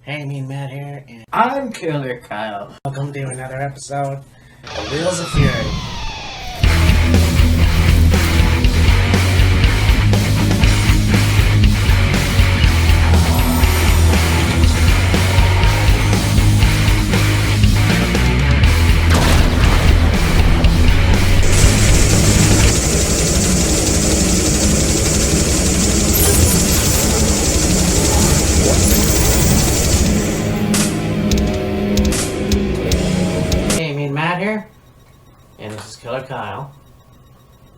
Hey, me and Matt here, and I'm Killer Kyle. Welcome to another episode of Wheels of Fury. Matt here, and this is Killer Kyle,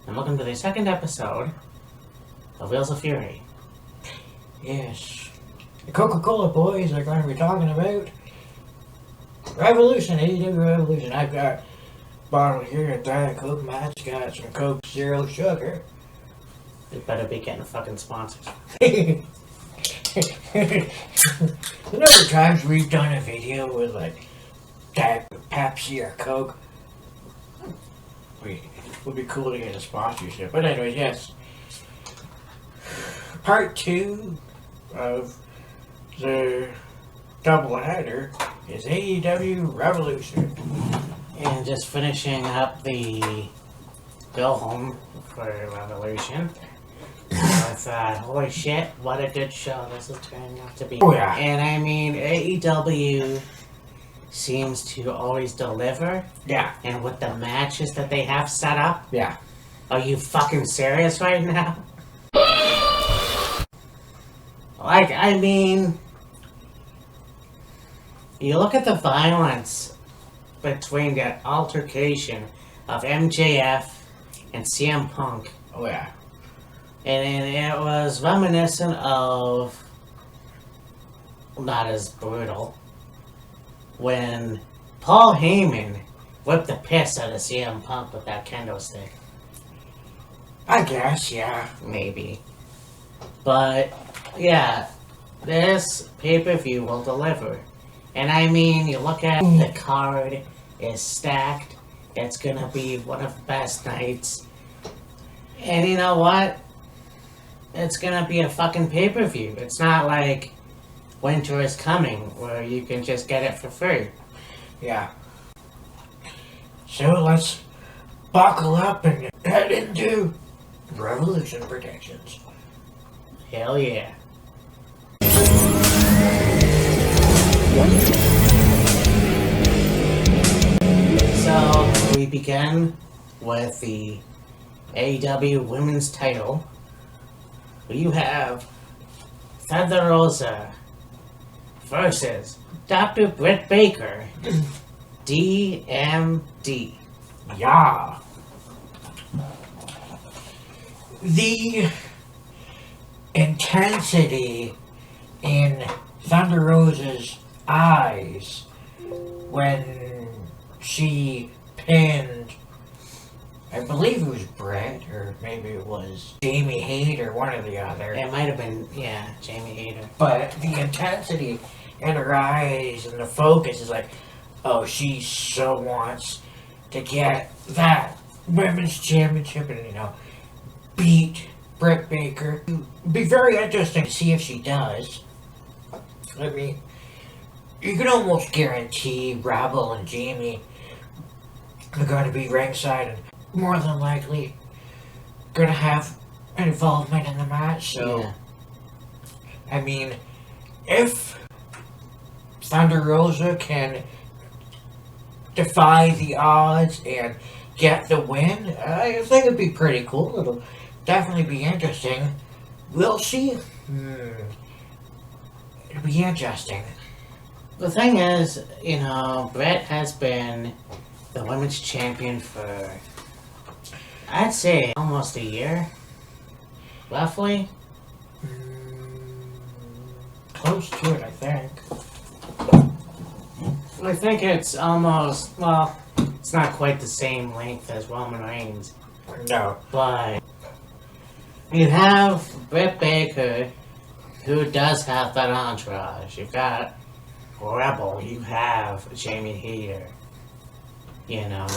and welcome to the second episode of Wheels of Fury. Yes, the Coca-Cola boys are going to be talking about Revolution, AEW Revolution. I've got a bottle here of Diet Coke. Matt's got some Coke Zero Sugar. They better be getting fucking sponsors. The number of times we've done a video with like Pepsi or Coke. It would be cool to get a sponsorship. But anyways, yes. Part 2 of the doubleheader is AEW Revolution. And just finishing up the go home for Revolution. I thought, holy shit, what a good show this is turning out to be. Oh yeah. And I mean, AEW seems to always deliver. Yeah. And with the matches that they have set up. Yeah. Are you fucking serious right now? Like, I mean, you look at the violence between the altercation of MJF and CM Punk. Oh yeah. And it was reminiscent of, not as brutal, when Paul Heyman whipped the piss out of CM Punk with that kendo stick. I guess, yeah. Maybe. But, yeah, this pay-per-view will deliver. And I mean, you look at the card, it's stacked. It's gonna be one of the best nights. And you know what? It's gonna be a fucking pay-per-view. It's not like Winter is Coming, where you can just get it for free. Yeah. So let's buckle up and head into Revolution predictions. Hell yeah. So we begin with the AEW Women's title. You have Thunder Rosa versus Dr. Britt Baker, DMD. Yeah. The intensity in Thunder Rosa's eyes when she pinned, I believe it was Britt, or maybe it was Jamie Hayter, one or the other. It might have been, yeah, Jamie Hayter. But the intensity in her eyes and the focus is like, oh, she so wants to get that women's championship and, you know, beat Britt Baker. It'd be very interesting to see if she does. I mean, you can almost guarantee Rebel and Jamie are going to be ringside and more than likely going to have an involvement in the match. So, yeah. I mean, if Thunder Rosa can defy the odds and get the win, I think it'd be pretty cool. It'll definitely be interesting. Will she? It'll be interesting. The thing is, you know, Brett has been the women's champion for, I'd say, almost a year. Roughly. Close to it, I think. I think it's almost, well, it's not quite the same length as Roman Reigns. No. But you have Britt Baker, who does have that entourage. You've got Rebel, you have Jamie Hayter. You know.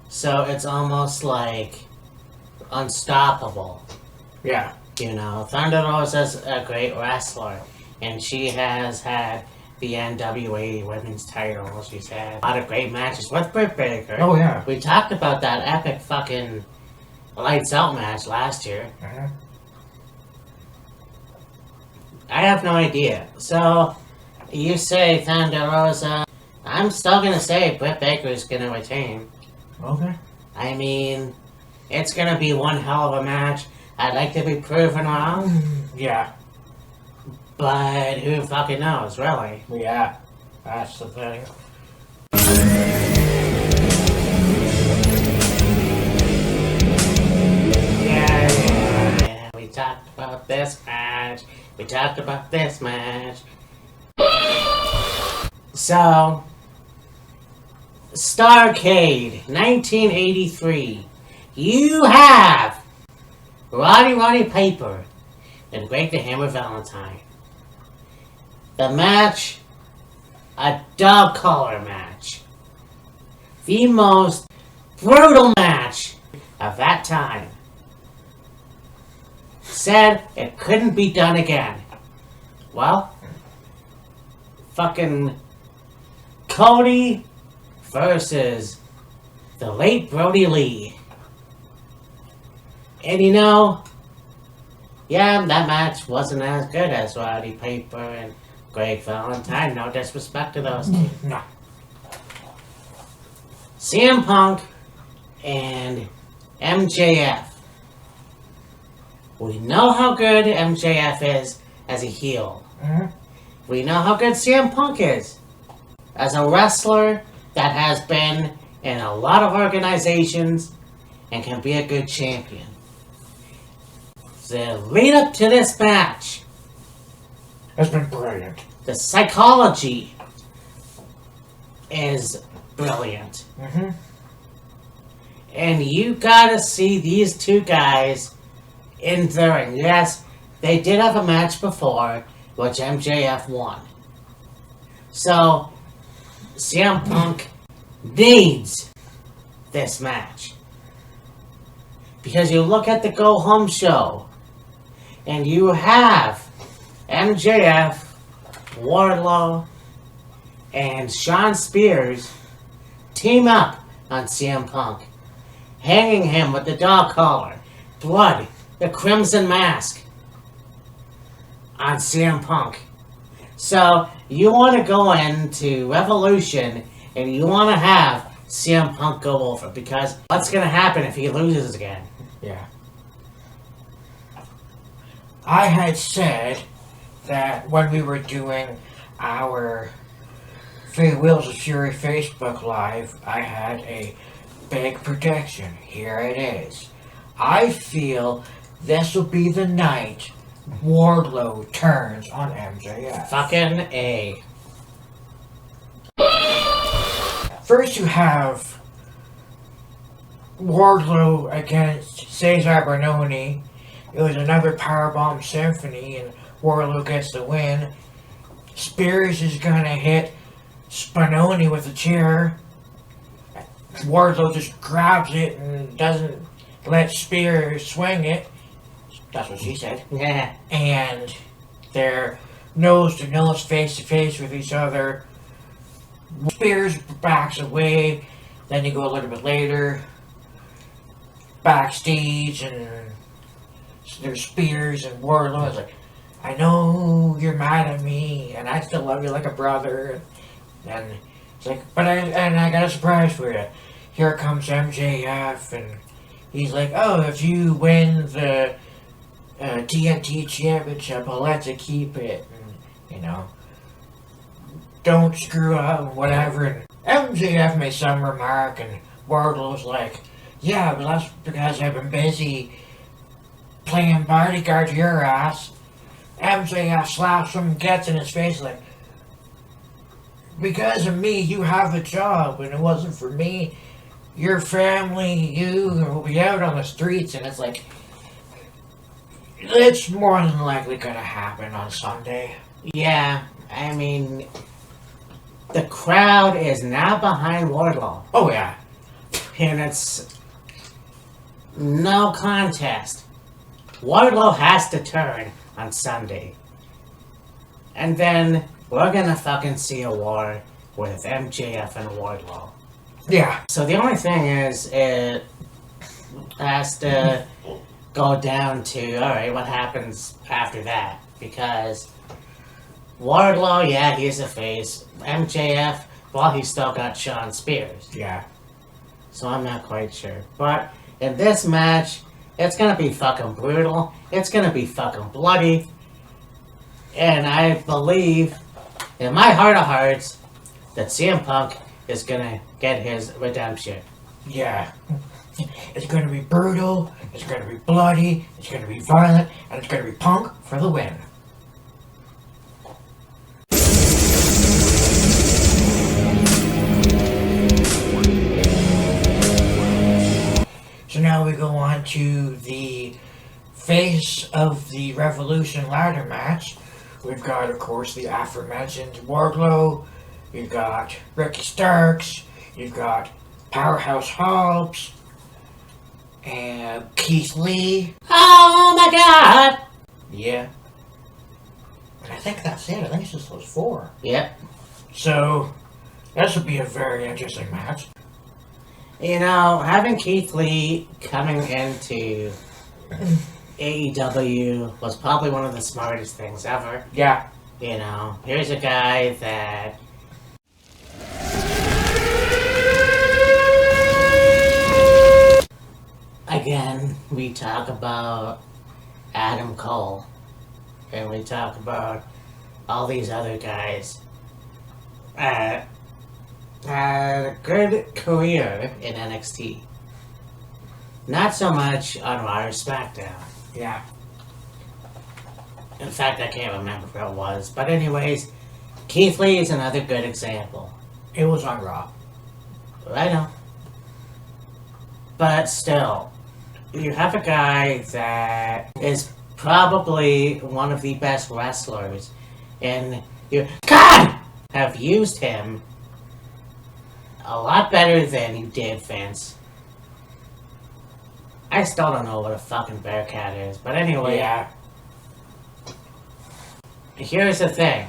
So it's almost like unstoppable. Yeah. You know, Thunder Rosa's a great wrestler. and she has had the NWA Women's title. She's had a lot of great matches with Britt Baker. Oh, yeah. We talked about that epic fucking lights out match last year. I have no idea. So, you say Thunder Rosa. I'm still gonna say Britt Baker is gonna retain. Okay. I mean, it's gonna be one hell of a match. I'd like to be proven wrong. Yeah. But who fucking knows, really? Yeah. That's the thing. Yeah. We talked about this match. We talked about this match. So, Starrcade, 1983. You have Roddy Piper and Greg the Hammer Valentine. The match, a dog collar match. The most brutal match of that time. Said it couldn't be done again. Well, fucking Cody versus the late Brody Lee. And you know, yeah, that match wasn't as good as Roddy Piper and Greg Valentine. No disrespect to those two. No. CM Punk and MJF. We know how good MJF is as a heel. We know how good CM Punk is as a wrestler that has been in a lot of organizations and can be a good champion. The lead up to this match That's been brilliant. the psychology is brilliant. And you gotta see these two guys in the ring. Yes, they did have a match before, which MJF won. So, CM Punk needs this match. Because you look at the Go Home show, and you have MJF, Wardlow, and Shawn Spears team up on CM Punk, hanging him with the dog collar, blood, the crimson mask on CM Punk. So you want to go into Revolution and you want to have CM Punk go over, because what's going to happen if he loses again? Yeah. I had said that when we were doing our Wheels of Fury Facebook Live, I had a big prediction. Here it is. I feel this will be the night Wardlow turns on MJF. Fucking A. First you have Wardlow against Cesar Bononi. It was another Powerbomb Symphony, and Wardlow gets the win. Spears is gonna hit Spanoni with a chair. Wardlow just grabs it and doesn't let Spears swing it. That's what she said. Yeah. And they're nose to nose, face to face with each other. Spears backs away. Then you go a little bit later, backstage, and there's Spears and Wardlow. It's like, I know you're mad at me, and I still love you like a brother. And it's like, but I got a surprise for you. Here comes MJF, and he's like, oh, if you win the TNT Championship, I'll let you keep it. And, you know, don't screw up, whatever. And MJF made some remark, and Wardlow's like, yeah, but that's because I've been busy playing bodyguard to your ass. MJF slaps him, gets in his face like, because of me, you have a job, and it wasn't for me, your family, you will be out on the streets. And it's like, it's more than likely gonna happen on Sunday. Yeah, I mean, the crowd is now behind Wardlow. Oh yeah. And it's no contest. Wardlow has to turn on Sunday. And then we're gonna fucking see a war with MJF and Wardlow. Yeah. So the only thing is, it has to go down to, alright, what happens after that? Because Wardlow, yeah, he's a face. MJF, well, he's still got Shawn Spears. Yeah. So I'm not quite sure. But in this match, it's gonna be fucking brutal. It's gonna be fucking bloody. And I believe, in my heart of hearts, that CM Punk is gonna get his redemption. Yeah. It's gonna be brutal, it's gonna be bloody, it's gonna be violent, and it's gonna be Punk for the win. So now we go on to the face of the Revolution ladder match. We've got, of course, the aforementioned Wardlow. You've got Ricky Starks. You've got Powerhouse Hobbs. And Keith Lee. Oh my god! Yeah. And I think that's it. I think it's just those four. Yep. So, this will be a very interesting match. You know, having Keith Lee coming into AEW was probably one of the smartest things ever. Yeah. You know, here's a guy that... Again, we talk about Adam Cole. And we talk about all these other guys. Had a good career in NXT. Not so much on Raw or SmackDown. Yeah. In fact, I can't remember where it was. But anyways, Keith Lee is another good example. It was on Raw. I know. But still, you have a guy that is probably one of the best wrestlers, and you have used him a lot better than you did, Vince. I still don't know what a fucking Bearcat is, but anyway. Yeah. Here's the thing.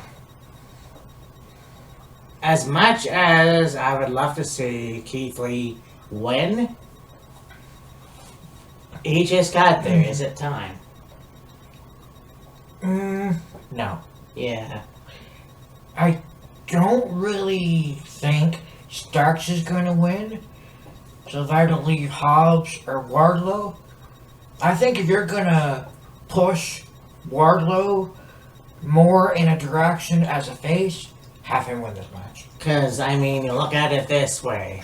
As much as I would love to see Keith Lee win, he just got there. Is it time? No. Yeah. I don't really think Starks is going to win. So that'll leave Hobbs or Wardlow. I think if you're going to push Wardlow more in a direction as a face, have him win this match. Because, I mean, you look at it this way.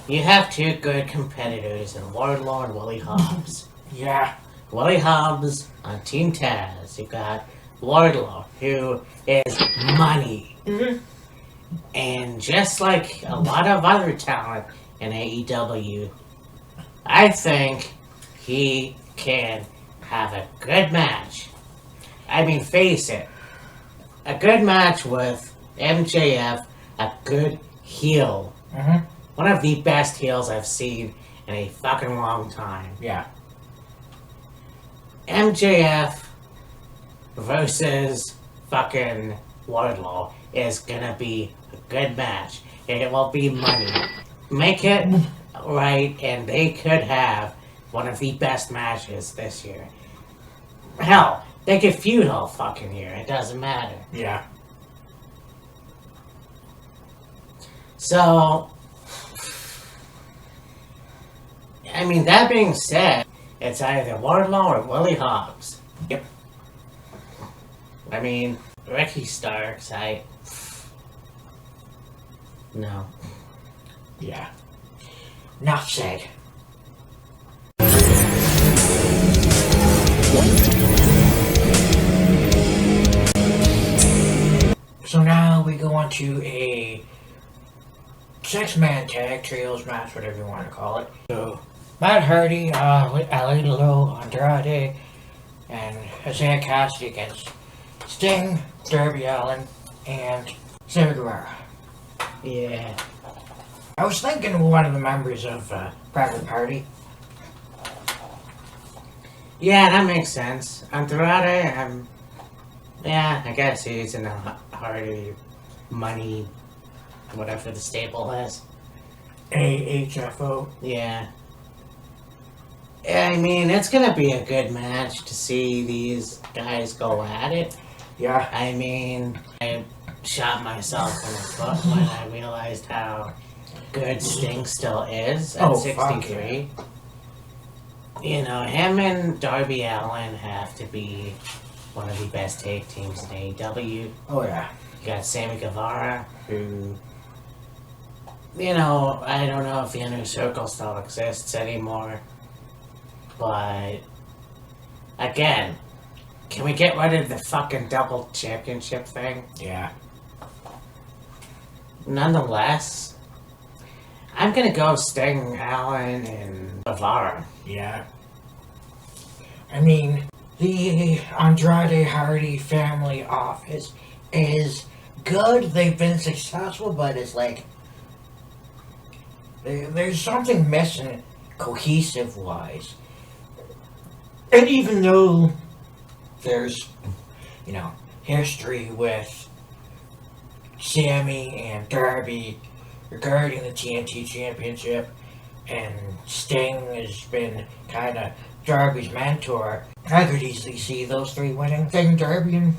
You have two good competitors in Wardlow and Willie Hobbs. Yeah. Willie Hobbs on Team Taz. You got Wardlow, who is money. Mm-hmm. And just like a lot of other talent in AEW, I think he can have a good match. I mean, face it. A good match with MJF, a good heel. Mm-hmm. One of the best heels I've seen in a fucking long time. Yeah. MJF versus fucking Wardlow is gonna be a good match. And it will be money. Make it right, and they could have one of the best matches this year. Hell, they could feud all fucking year. It doesn't matter. Yeah. So, I mean, that being said, it's either Wardlow or Willie Hobbs. Yep. I mean, Ricky Starks, no. Yeah. Enough said. So now we go on to a six-man tag trios match, whatever you want to call it. So Matt Hardy, Alilo Andrade, and Isaiah Cassidy against Sting, Darby Allin, and Sammy Guevara. Yeah. I was thinking of one of the members of Private Party. Yeah, that makes sense. Andrade, Yeah, I guess he's in a Hardy money, whatever the stable is. AHFO. Yeah. I mean, it's gonna be a good match to see these guys go at it. Yeah. I mean, I shot myself in the foot when I realized how good Sting still is at Oh, fuck 63. You know, him and Darby Allin have to be one of the best tag teams in AEW. Oh, yeah. You got Sammy Guevara, who, you know, I don't know if the Inner Circle still exists anymore. But, again, can we get rid of the fucking double championship thing? Yeah. Nonetheless, I'm gonna go Sting, Allen, and Guevara. Yeah. I mean, the Andrade Hardy family office is good. They've been successful, but it's like there's something missing cohesive wise. And even though there's, you know, history with Sammy and Darby regarding the TNT Championship, and Sting has been kind of Darby's mentor, I could easily see those three winning. Sting, Darby, and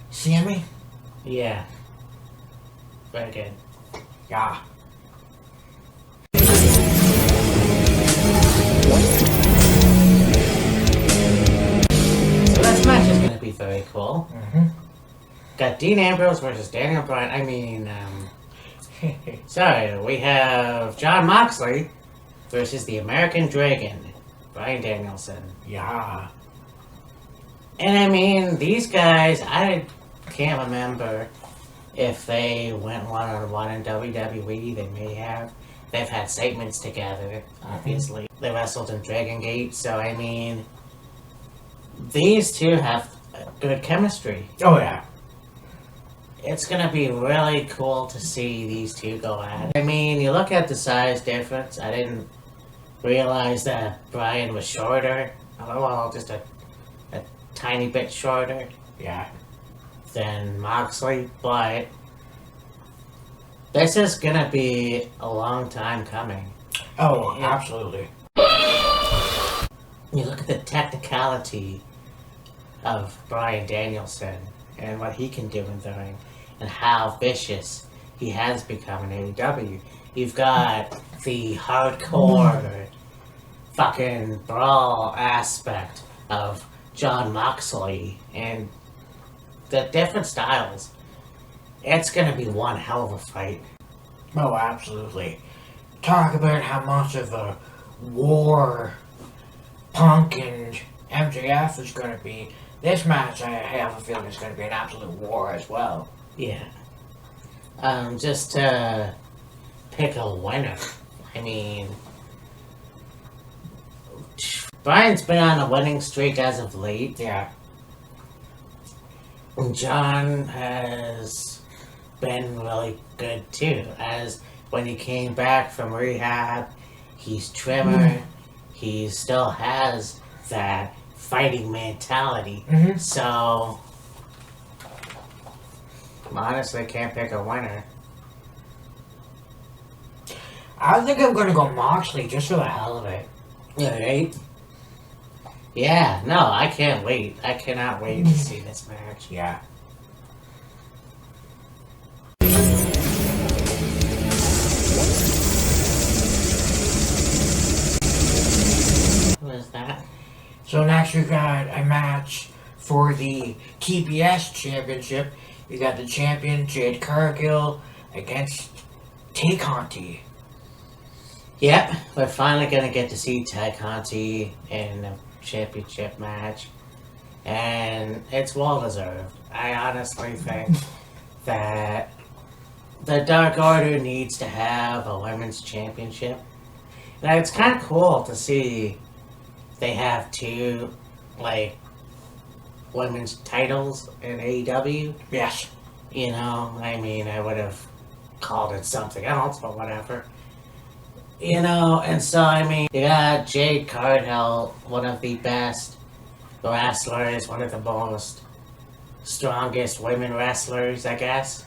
Sammy. Yeah. Very good. Yeah. So this match is gonna be very cool. Mm-hmm. Got Dean Ambrose versus Daniel Bryan. Sorry, we have John Moxley versus the American Dragon, Bryan Danielson. Yeah. And I mean, these guys, I can't remember if they went one-on-one in WWE. They may have. They've had segments together, obviously. They wrestled in Dragon Gate, so I mean, these two have good chemistry. Oh, yeah. It's gonna be really cool to see these two go at it. I mean, you look at the size difference. I didn't realize that Bryan was shorter. Well, just a tiny bit shorter Yeah. than Moxley, but this is gonna be a long time coming. Oh, Yeah. absolutely. You look at the technicality of Bryan Danielson and what he can do in the ring, and how vicious he has become in AEW. You've got the hardcore fucking brawl aspect of John Moxley and the different styles. It's gonna be one hell of a fight. Oh, absolutely. Talk about how much of a war Punk and MJF is going to be. This match, I have a feeling, is going to be an absolute war as well. Yeah. Just to pick a winner. I mean, Bryan's been on a winning streak as of late. Yeah. And John has been really good too. As when he came back from rehab, he's trimmer. He still has that fighting mentality. Mm-hmm. So, honestly, can't pick a winner. I think I'm going to go Moxley just for the hell of it. Yeah, right? Yeah, no, I can't wait. I cannot wait to see this match. Yeah. Who is that? So next we got a match for the TBS Championship. You got the champion Jade Cargill against Tay Conti. Yep, we're finally gonna get to see Ty Conti in a championship match. And it's well deserved. I honestly think that the Dark Order needs to have a women's championship. Now it's kind of cool to see they have two, like, women's titles in AEW. Yes. You know, I mean, I would have called it something else, but whatever. You know, and so, I mean, you got Jade Cargill, one of the best wrestlers, one of the most strongest women wrestlers, I guess.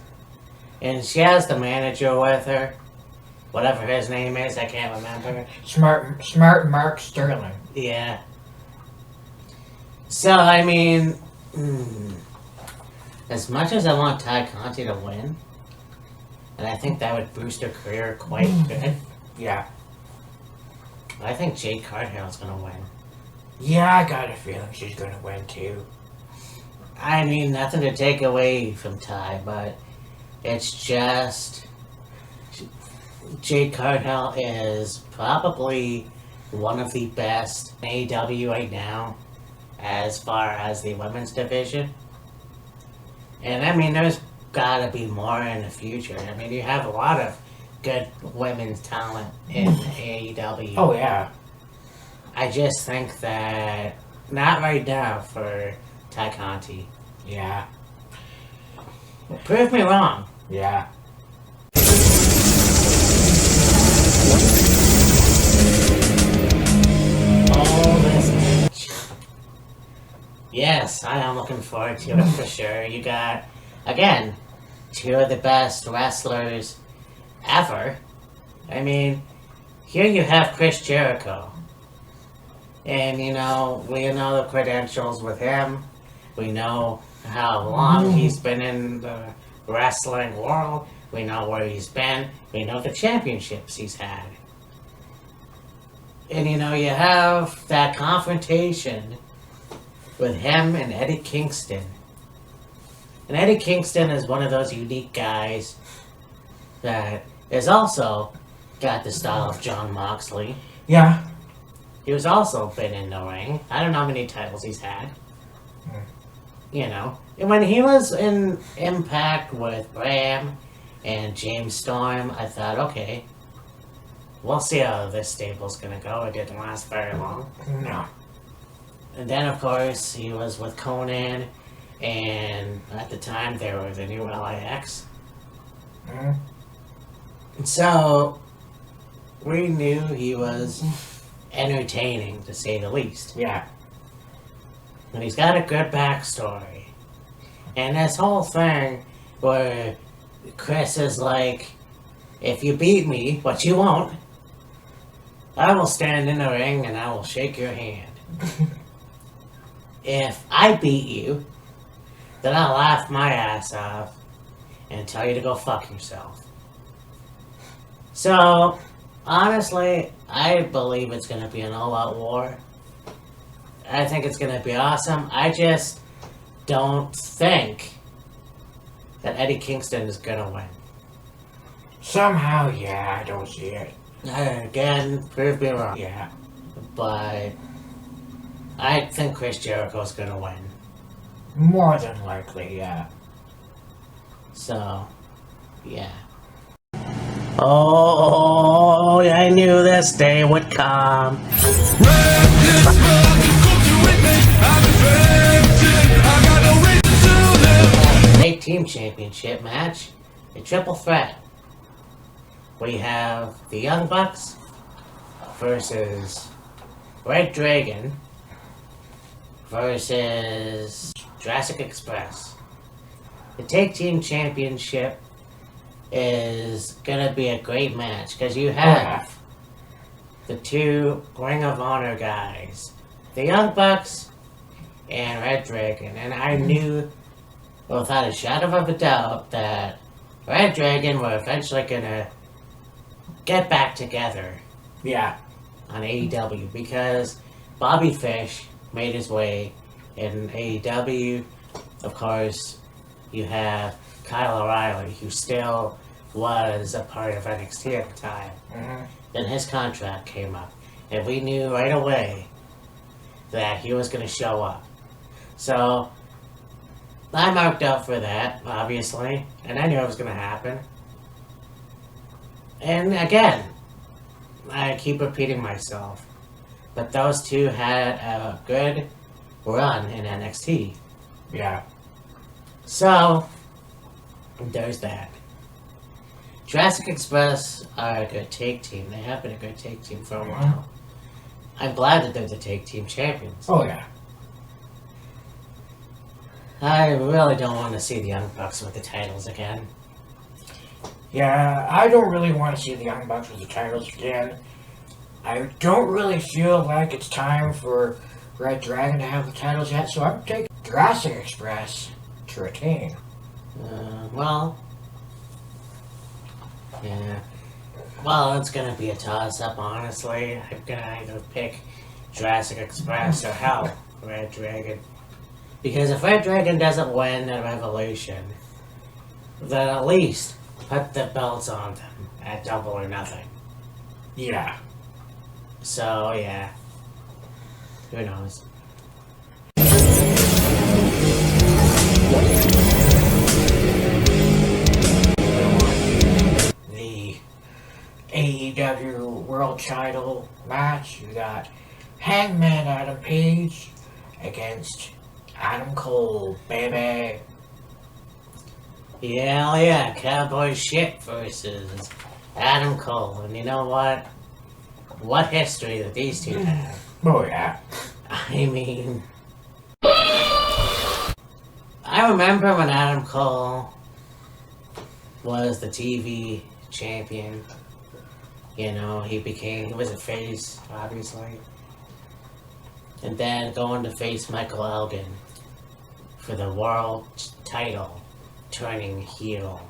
And she has the manager with her. Whatever his name is, I can't remember. Smart Mark Sterling. Yeah. So, I mean, as much as I want Ty Conti to win, and I think that would boost her career quite good, Yeah. I think Jade Cargill's gonna win. Yeah, I got a feeling she's gonna win too. I mean, nothing to take away from Ty, but it's just Jade Cargill is probably one of the best in AEW right now as far as the women's division. And I mean, there's gotta be more in the future. I mean, you have a lot of good women's talent in AEW. Oh yeah. I just think that not right now for Ty Conti. Yeah. Prove me wrong. Yeah. Oh, this match. Yes, I am looking forward to it for sure. You got, again, two of the best wrestlers ever. I mean, here you have Chris Jericho. And, you know, we know the credentials with him. We know how long he's been in the wrestling world. We know where he's been. We know the championships he's had. And, you know, you have that confrontation with him and Eddie Kingston. And Eddie Kingston is one of those unique guys that is also got the style of Jon Moxley. Yeah. He was also been in the ring. I don't know how many titles he's had. You know. And when he was in Impact with Bram and James Storm, I thought, okay, we'll see how this stable's gonna go. It didn't last very long. No. And then, of course, he was with Conan, and at the time they were the new LIX. Mm. And so, we knew he was entertaining, to say the least. Yeah. And he's got a good backstory. And this whole thing where Chris is like, if you beat me, but you won't, I will stand in the ring and I will shake your hand. If I beat you, then I'll laugh my ass off and tell you to go fuck yourself. So, honestly, I believe it's going to be an all-out war. I think it's going to be awesome. I just don't think that Eddie Kingston is going to win. Somehow, yeah, I don't see it. Again, prove me wrong. Yeah. But I think Chris Jericho's going to win. More than likely, yeah. So, yeah. Oh, I knew this day would come. Tag team championship match, a triple threat. We have the Young Bucks versus Red Dragon versus Jurassic Express. The tag team championship is gonna be a great match because you have the two Ring of Honor guys, the Young Bucks and Red Dragon, and I knew without a shadow of a doubt that Red Dragon were eventually gonna get back together. Yeah. On AEW because Bobby Fish made his way in AEW. Of course, you have Kyle O'Reilly, who still was a part of NXT at the time. Mm-hmm. Then his contract came up, and we knew right away that he was going to show up. So, I marked out for that, obviously, and I knew it was going to happen. And again, I keep repeating myself, but those two had a good run in NXT. Yeah. So, there's that. Jurassic Express are a good tag team. They have been a good tag team for a while. I'm glad that they're the tag team champions. Oh, yeah. I really don't want to see the Young Bucks with the titles again. Yeah, I don't really want to see the Young Bucks with the titles again. I don't really feel like it's time for Red Dragon to have the titles yet, so I'm taking Jurassic Express to retain. Well, yeah. Well, it's gonna be a toss-up, honestly. I'm gonna either pick Jurassic Express or hell, Red Dragon. Because if Red Dragon doesn't win at Revolution, then at least put the belts on them at Double or Nothing. Yeah. So, yeah. Who knows? The AEW World Title match, you got Hangman Adam Page against Adam Cole, baby. Yeah, yeah, Cowboy Shit versus Adam Cole. And you know what? What history that these two have. Oh, yeah. I mean, I remember when Adam Cole was the TV champion. You know, he was a face, obviously. And then going to face Michael Elgin for the world title, turning heel.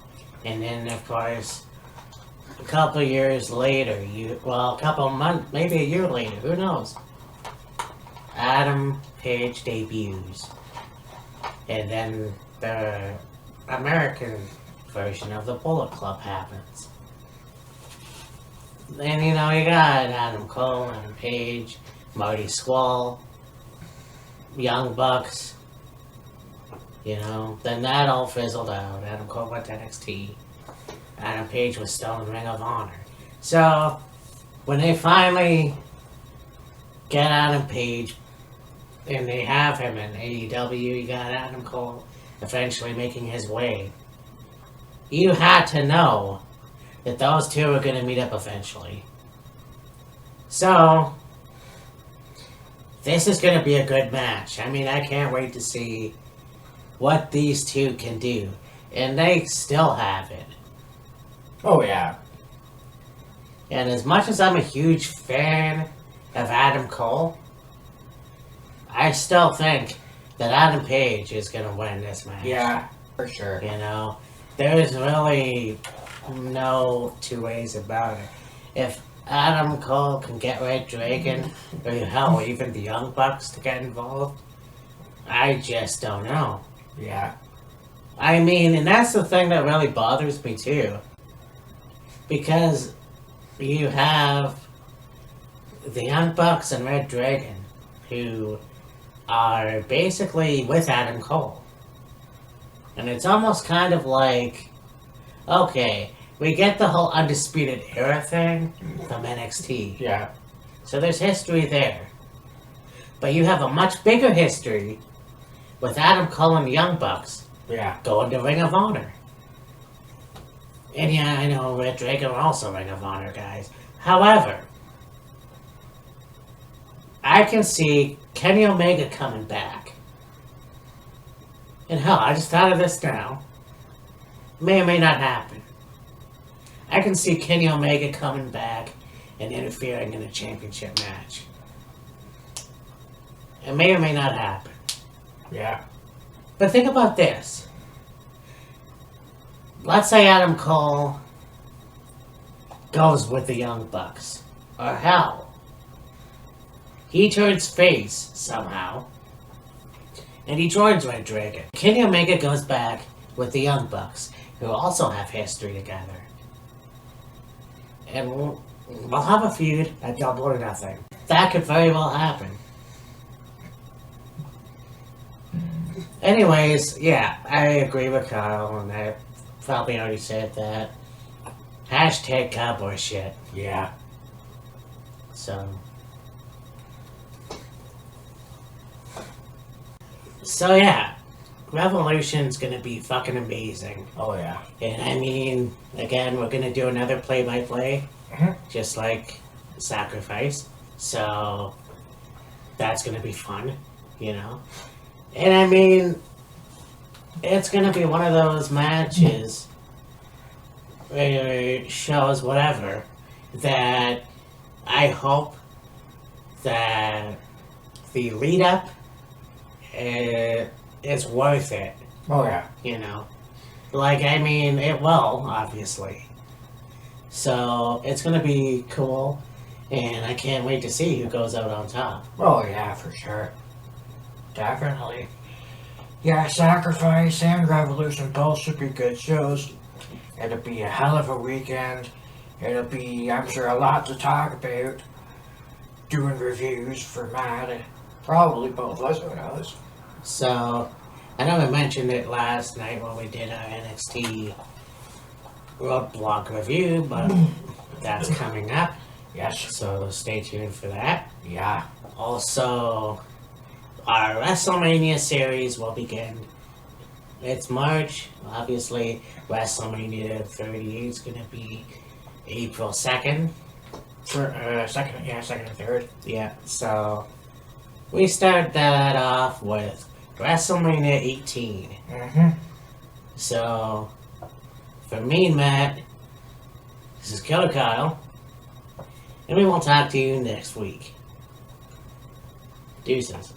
And then, of course, a couple years later, a couple months, maybe a year later, who knows? Adam Page debuts. And then the American version of the Bullet Club happens. Then, you know, you got Adam Cole, Adam Page, Marty Scurll, Young Bucks. You know, then that all fizzled out. Adam Cole went to NXT. Adam Page was still in Ring of Honor. So, when they finally get Adam Page, and they have him in AEW, you got Adam Cole eventually making his way. You had to know that those two are going to meet up eventually. So, this is going to be a good match. I mean, I can't wait to see what these two can do. And they still have it. Oh, yeah. And as much as I'm a huge fan of Adam Cole, I still think that Adam Page is going to win this match. Yeah, for sure. You know, there's really no two ways about it. If Adam Cole can get Red Dragon, or hell, even the Young Bucks to get involved, I just don't know. Yeah. I mean, and that's the thing that really bothers me too. Because you have the Young Bucks and Red Dragon, who are basically with Adam Cole. And it's almost kind of like, okay, we get the whole Undisputed Era thing from NXT. Yeah. So there's history there. But you have a much bigger history with Adam Cole and the Young Bucks Yeah. going to Ring of Honor. And yeah, I know Red Dragon are also Ring of Honor guys. However, I can see Kenny Omega coming back. And hell, I just thought of this now. May or may not happen. I can see Kenny Omega coming back and interfering in a championship match. It may or may not happen. Yeah. But think about this. Let's say Adam Cole goes with the Young Bucks. Or hell, he turns face somehow. And he joins Red Dragon. Kenny Omega goes back with the Young Bucks, who also have history together. And we'll have a feud at Double or Nothing. That could very well happen. Anyways, yeah, I agree with Kyle, and I probably already said that. Hashtag cowboy shit. Yeah. So yeah, Revolution's gonna be fucking amazing. Oh, yeah. And I mean, again, we're gonna do another play-by-play, Mhm. just like Sacrifice. So that's gonna be fun, you know. And I mean, it's gonna be one of those matches, shows, whatever, that I hope that the lead up is worth it. Oh yeah. You know, like I mean, it will obviously. So it's gonna be cool, and I can't wait to see who goes out on top. Oh yeah, for sure. Definitely. Yeah, Sacrifice and Revolution both should be good shows. It'll be a hell of a weekend. It'll be, I'm sure, a lot to talk about. Doing reviews for Matt and probably both of us, who knows. So I know I mentioned it last night when we did our NXT Roadblock review, but that's coming up. Yes. So stay tuned for that. Yeah. Also, our WrestleMania series will begin. It's March. Obviously, WrestleMania 30 is going to be April 2nd. For second and third. Yeah, so we start that off with WrestleMania 18. Mm-hmm. So, for me and Matt, this is Killer Kyle, and we will talk to you next week. Deuces.